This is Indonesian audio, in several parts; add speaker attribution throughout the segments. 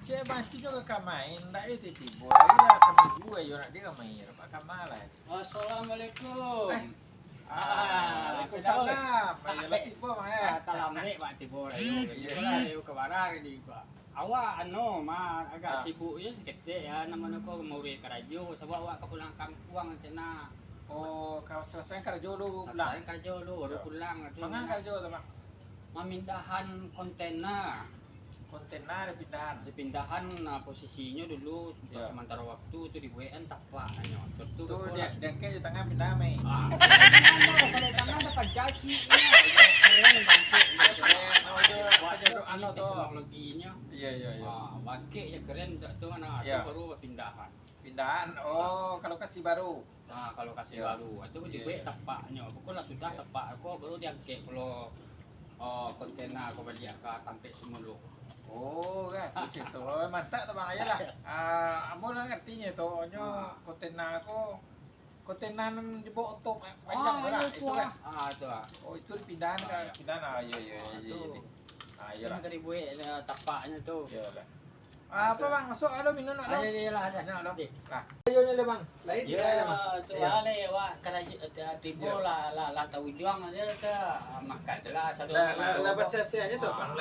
Speaker 1: Cek banci juga kamain, ndak itu tibo. Iya seminggu ayo nak dia kamain, pak kamalah.
Speaker 2: Assalamualaikum.
Speaker 1: Waalaikumsalam. Ayo lah tibo mah.
Speaker 2: Salamnya Pak Tibo rayo. Rayo ke bara di Pak. Awak agak sibuk ya sedikit ya namanya ko mau ke radio sebab awak kepulang kampung cina.
Speaker 1: Oh, kau selesai kerja dulu
Speaker 2: Pulang
Speaker 1: pulang.
Speaker 2: kerja lu baru pulang tu.
Speaker 1: Mangan kerja tu, Bang.
Speaker 2: Memindahan kontainer.
Speaker 1: Kontainer
Speaker 2: Dipindahan posisinya dulu untuk
Speaker 1: Ya.
Speaker 2: sementara waktu itu di WN tapak hanya. Itu
Speaker 1: Tuh dia dengke di tengah pindah mai.
Speaker 2: kalau tangan dapat jaki keren bangkit
Speaker 1: Anu tuh.
Speaker 2: teknologinya
Speaker 1: Iya.
Speaker 2: bangkit ya keren itu mana
Speaker 1: Ya.
Speaker 2: itu baru pindahan.
Speaker 1: Pindahan. Oh, kalau kasih baru.
Speaker 2: Nah kalau kasih
Speaker 1: Ya.
Speaker 2: baru itu di
Speaker 1: Iya.
Speaker 2: tapaknya pokoknya sudah tapak aku baru diangkat kalau kontainer aku balik ke sampai Sumulu.
Speaker 1: Oh, kan. Itu mantap tuh Bang aja lah. Amu lah ngertinya tuh, nyo kontainer aku kontainer di bawah otom panjang berat itu kan.
Speaker 2: Itu
Speaker 1: Oh, itu pindahan kan. Pindahan. Iya.
Speaker 2: itu
Speaker 1: Ayo
Speaker 2: yang
Speaker 1: lah.
Speaker 2: dari buat tapaknya tuh.
Speaker 1: Iya lah. Apa Bang? Masuk ada minum nak
Speaker 2: Ada
Speaker 1: dong.
Speaker 2: dia lah ada.
Speaker 1: Nah, dong. Nah. Ayonya le Bang. Lain
Speaker 2: Ya,
Speaker 1: tidak Bang.
Speaker 2: tu
Speaker 1: Ya.
Speaker 2: ale wak kerja tibo lah tahu juang aja ke makan lah satu.
Speaker 1: Lah bahasa-bahasanya tuh Bang.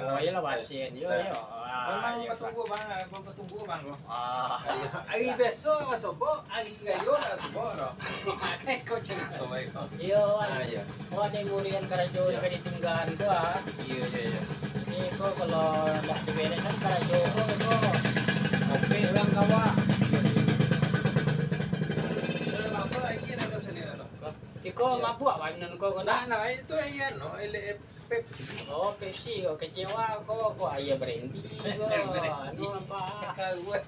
Speaker 2: Oh iya lah basin. Yo.
Speaker 1: Memang petunggu Bang, petunggu Bang lo.
Speaker 2: Ah.
Speaker 1: Hari besok masuk bo, hari gayo lah subuh lo. Kau cerita baik kau.
Speaker 2: Yo.
Speaker 1: Iya.
Speaker 2: Wah ni murian kerja ke ditinggalan tu ah.
Speaker 1: Iya.
Speaker 2: Ni ko kalau dah diberes kan kerja ko kopi orang kawa.
Speaker 1: Apa lagi nak kau sendiri tu?
Speaker 2: Iko mabuk apa ko kena?
Speaker 1: Nah, itu ayan no, Pepsi.
Speaker 2: Oh, Pepsi kok kecewa kok ayah berhenti kok. Anu apa?
Speaker 1: Kagak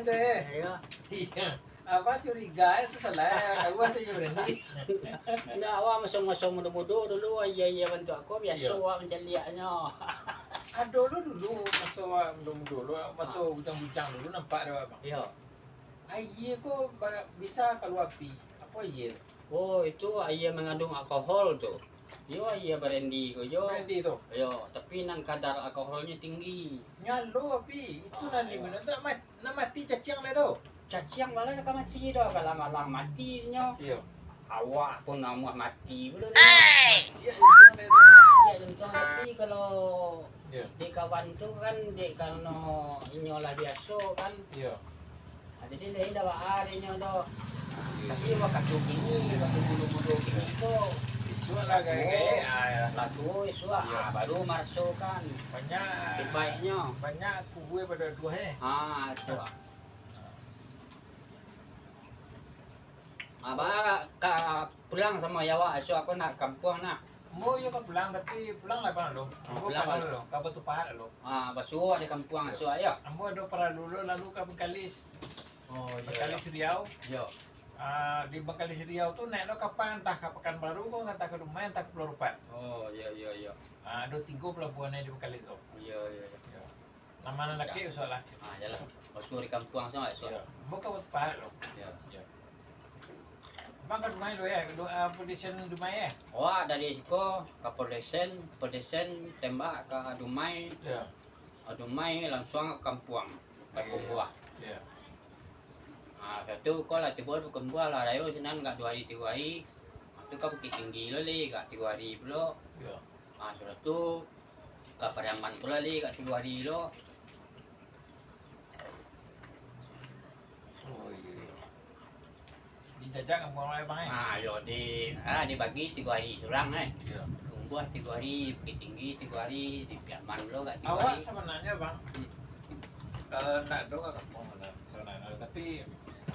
Speaker 1: tu
Speaker 2: Ya.
Speaker 1: Iya. Apa curiga itu salah kagak tu je berhenti.
Speaker 2: Nggak, awak masuk muda-muda dulu ayah bantu aku biasa
Speaker 1: Iya.
Speaker 2: awak menceliaknya.
Speaker 1: Dulu dulu masuk bujang-bujang dulu nampak ada Bang.
Speaker 2: Iya.
Speaker 1: Ayah kok bisa keluar api. Apa iya?
Speaker 2: Oh, itu ayah mengandung alkohol tuh. Yo ayah brandy kok yo.
Speaker 1: Brandy tu.
Speaker 2: Yo, tapi nang kadar alkoholnya tinggi.
Speaker 1: Nyalo api. Itu nanti
Speaker 2: Iya.
Speaker 1: mana nak mati cacing lah tu.
Speaker 2: Cacing malah nak mati dah kalau malah matinya.
Speaker 1: Iya.
Speaker 2: Awak pun nak mati belum.
Speaker 1: Sia itu tu.
Speaker 2: Ya, untung tapi kalau
Speaker 1: Iya.
Speaker 2: di kawan tu kan di kalau inyolah biasa kan.
Speaker 1: Iya.
Speaker 2: Jadi lain dah harinya dah. Tapi waktu gini, waktu bulu-bulu gini tu.
Speaker 1: Itu lah gaya.
Speaker 2: Lalu iswa
Speaker 1: Iya.
Speaker 2: baru masuk kan.
Speaker 1: Banyak
Speaker 2: Baiknya.
Speaker 1: banyak kue pada dua
Speaker 2: Itu. Abang pulang sama Yawa, so aku nak kampung nak.
Speaker 1: Mau ya kau pulang tapi pulang lah Bang lo.
Speaker 2: Pulang lah.
Speaker 1: lo. Kau betul pahat lo.
Speaker 2: Basuh di kampung so ayo.
Speaker 1: Ambo ada para dulu lalu ke Bengkalis.
Speaker 2: Oh,
Speaker 1: Bengkalis Riau.
Speaker 2: Yo.
Speaker 1: Di Bengkalis Riau tuh naik lo kapan entah ke Pekanbaru kok entah ke rumah entah ke Pulau Rupat.
Speaker 2: Oh, yo.
Speaker 1: Ada 3 pelabuhannya di Bengkalis tuh.
Speaker 2: Yo.
Speaker 1: Nama anak laki soalnya.
Speaker 2: Jalan. Basuh di kampung so ayo.
Speaker 1: Mau kau betul pahat lo.
Speaker 2: Yo.
Speaker 1: Bang kan rumah lo ya, polisian rumah ya.
Speaker 2: Wah, dari situ ke Polisen tembak ke Dumai,
Speaker 1: Iya.
Speaker 2: Dumai langsung ke kampung, ke Buah.
Speaker 1: Iya.
Speaker 2: Satu kau lah tiba bukan buah lah, rayo sinan nggak 2 hari 3 hari. Itu kau bukit tinggi lo li, nggak 3 hari pula.
Speaker 1: Iya.
Speaker 2: Sudah tu ke Pariaman pula li, nggak 3 hari lo.
Speaker 1: Oh iya. Dijajak kampung lain Bang
Speaker 2: Yo dibagi 3 hari surang
Speaker 1: Iya.
Speaker 2: Buah 3 hari, bukit tinggi 3 hari, di Pariaman lo nggak 3
Speaker 1: Awak
Speaker 2: hari.
Speaker 1: sebenarnya Bang, nak dong ke kampung mana sebenarnya, tapi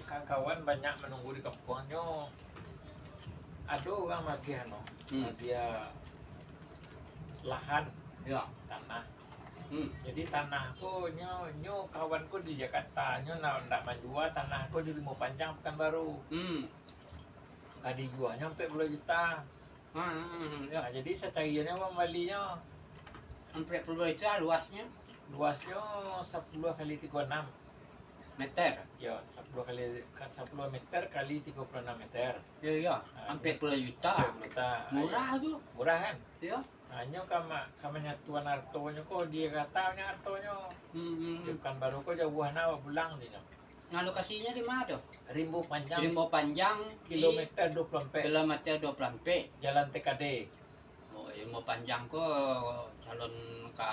Speaker 1: kawan banyak menunggu di kampungnya. Ada orang lagi dia lahan
Speaker 2: Ya.
Speaker 1: tanah.
Speaker 2: Hmm.
Speaker 1: Jadi tanahku nyo kawanku di Jakarta nyo nak menjual tanahku di Limau Panjang Pekanbaru. Kadi jualnya sampai 10 juta.
Speaker 2: Ya.
Speaker 1: Nah, jadi secariannya membalinya
Speaker 2: Sampai puluh itu luasnya
Speaker 1: luasnya 10 kali 36.
Speaker 2: meter.
Speaker 1: Ya, 10 meter kali 36 meter.
Speaker 2: Ya. Sampai puluh juta. Murah tu.
Speaker 1: Murah kan?
Speaker 2: Ya.
Speaker 1: Hanya kamanya Tuan Artonyo kok dia katanya Artonyo Pekanbaru ko jauh na pulang din.
Speaker 2: Nah, lokasinya di mana tuh?
Speaker 1: Rimbo Panjang,
Speaker 2: Rimbo Panjang,
Speaker 1: kilometer 24,
Speaker 2: kilometer 24.
Speaker 1: Jalan TKD.
Speaker 2: Oh, Rimbo Panjang kok calon ke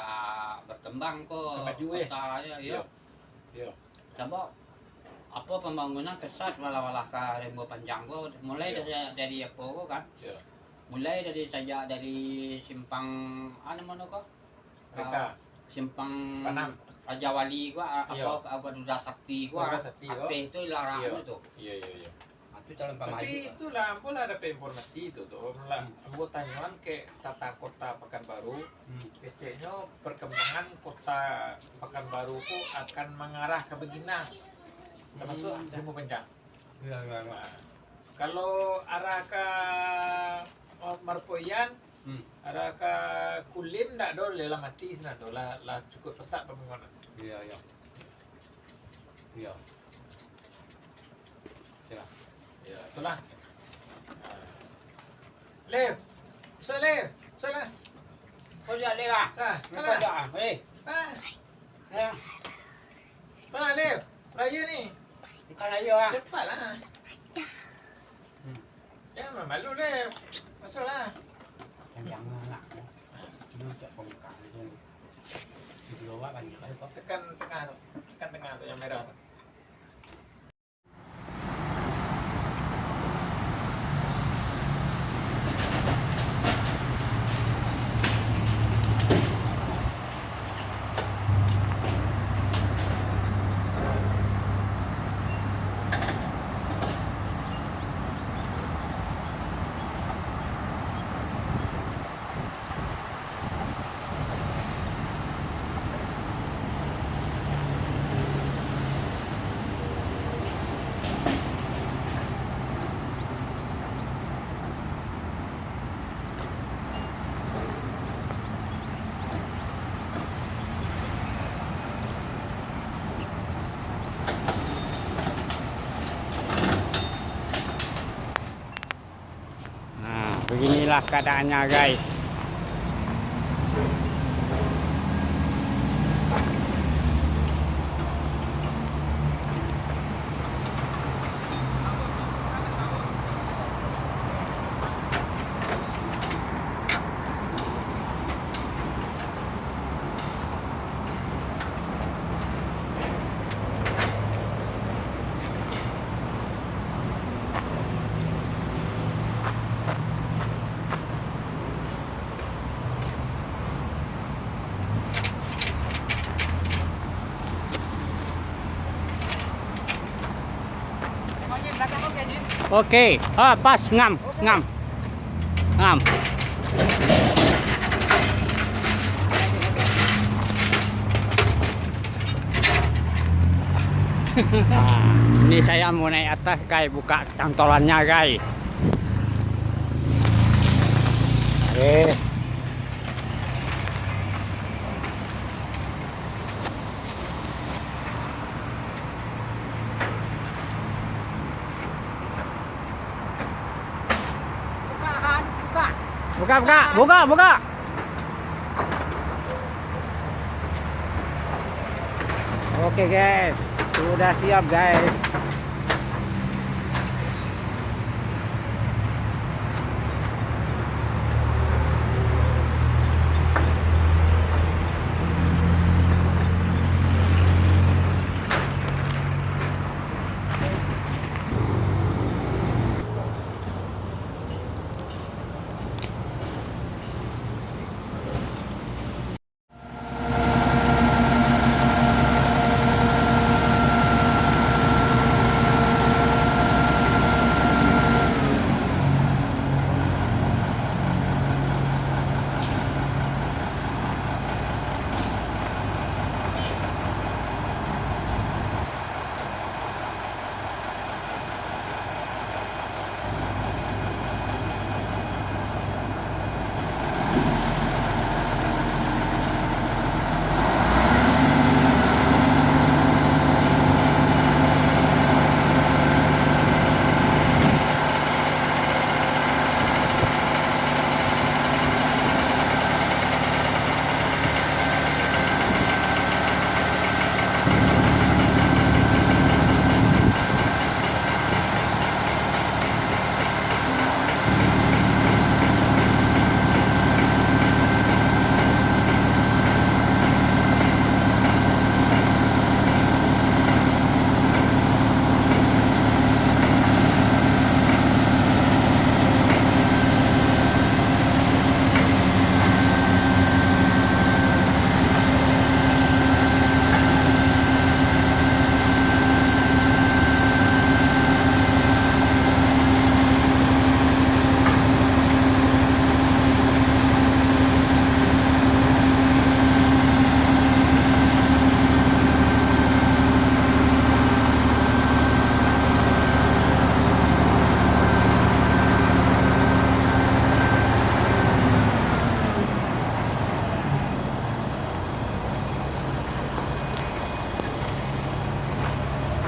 Speaker 2: berkembang kok.
Speaker 1: Kemaju ya?
Speaker 2: Kotanya, iya.
Speaker 1: Iya.
Speaker 2: Coba apa pembangunan pesat walah-walah ke Rimbo Panjang kok mulai dari apa kok kan?
Speaker 1: Iya.
Speaker 2: Mulai dari simpang mana kok?
Speaker 1: Mereka
Speaker 2: Simpang
Speaker 1: Panam.
Speaker 2: Raja Wali gua
Speaker 1: Iya.
Speaker 2: apa Duda Sakti gua.
Speaker 1: Duda Sakti, oh.
Speaker 2: Aktif itu larangan
Speaker 1: Iya.
Speaker 2: itu.
Speaker 1: Iya.
Speaker 2: Itu calon pemaju.
Speaker 1: Tapi itulah, boleh ada informasi itu tuh. Anggotanya ke tata kota Pekanbaru, PC-nya perkembangan kota Pekanbaru itu akan mengarah ke Beginang, termasuk Rimbo Panjang.
Speaker 2: Iya.
Speaker 1: Nah, kalau arah ke Marpoyan, arah ke Kulim ndak do lela mati sana do lah cukup pesat pembangunan.
Speaker 2: Iya.
Speaker 1: Ya, itulah. Lev. Solah.
Speaker 2: Kau jadi lah.
Speaker 1: Sah.
Speaker 2: Kau
Speaker 1: Kalah.
Speaker 2: dah.
Speaker 1: Ah,
Speaker 2: Ya.
Speaker 1: mana Lev? Raya ni.
Speaker 2: Kalau ayo ah.
Speaker 1: Cepatlah. Jangan malu Lev. Masuklah.
Speaker 2: Jangan lah. Lu tak pembukaan ni. Video apa banyak kali
Speaker 1: Tekan tengah tu yang merah tu.
Speaker 2: Beginilah keadaannya guys. Oke, pas ngam. Ini saya mau naik atas guys, buka cantolannya guys. Buka. Oke guys, sudah siap guys.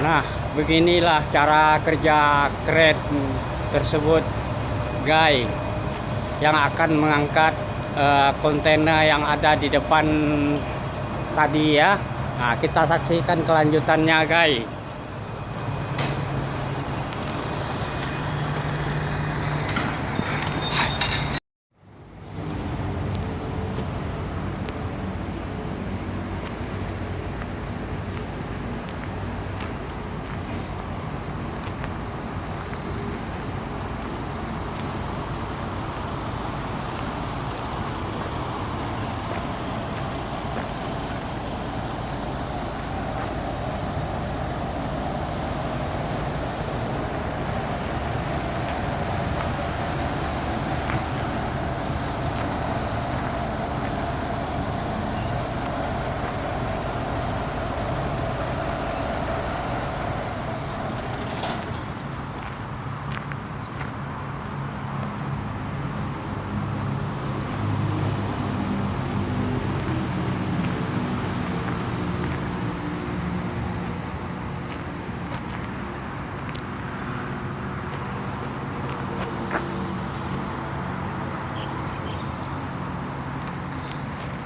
Speaker 2: Nah, beginilah cara kerja kren tersebut, guys, yang akan mengangkat kontainer yang ada di depan tadi ya. Nah, kita saksikan kelanjutannya, guys.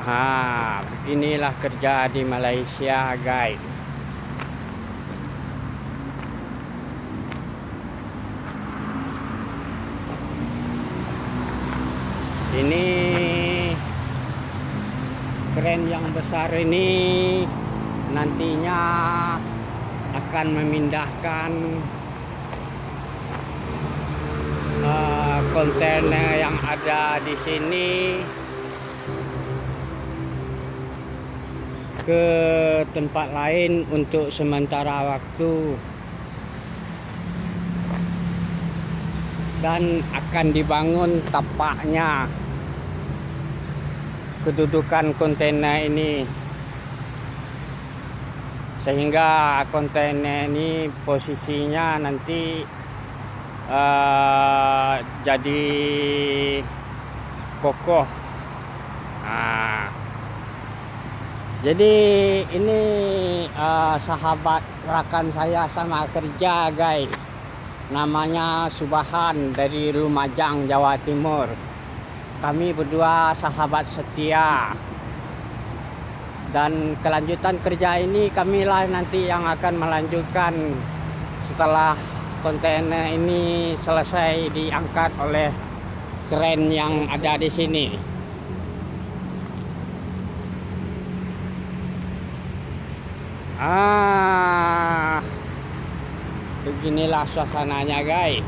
Speaker 2: Nah, beginilah kerja di Malaysia, guys. Ini kren yang besar ini nantinya akan memindahkan kontainer yang ada di sini ke tempat lain untuk sementara waktu, dan akan dibangun tapaknya kedudukan kontainer ini, sehingga kontainer ini posisinya nanti jadi kokoh. Nah, jadi ini sahabat rekan saya sama kerja, guys. Namanya Subahan dari Lumajang, Jawa Timur. Kami berdua sahabat setia. Dan kelanjutan kerja ini kamilah nanti yang akan melanjutkan setelah kontainer ini selesai diangkat oleh kren yang ada di sini. Beginilah suasananya, guys.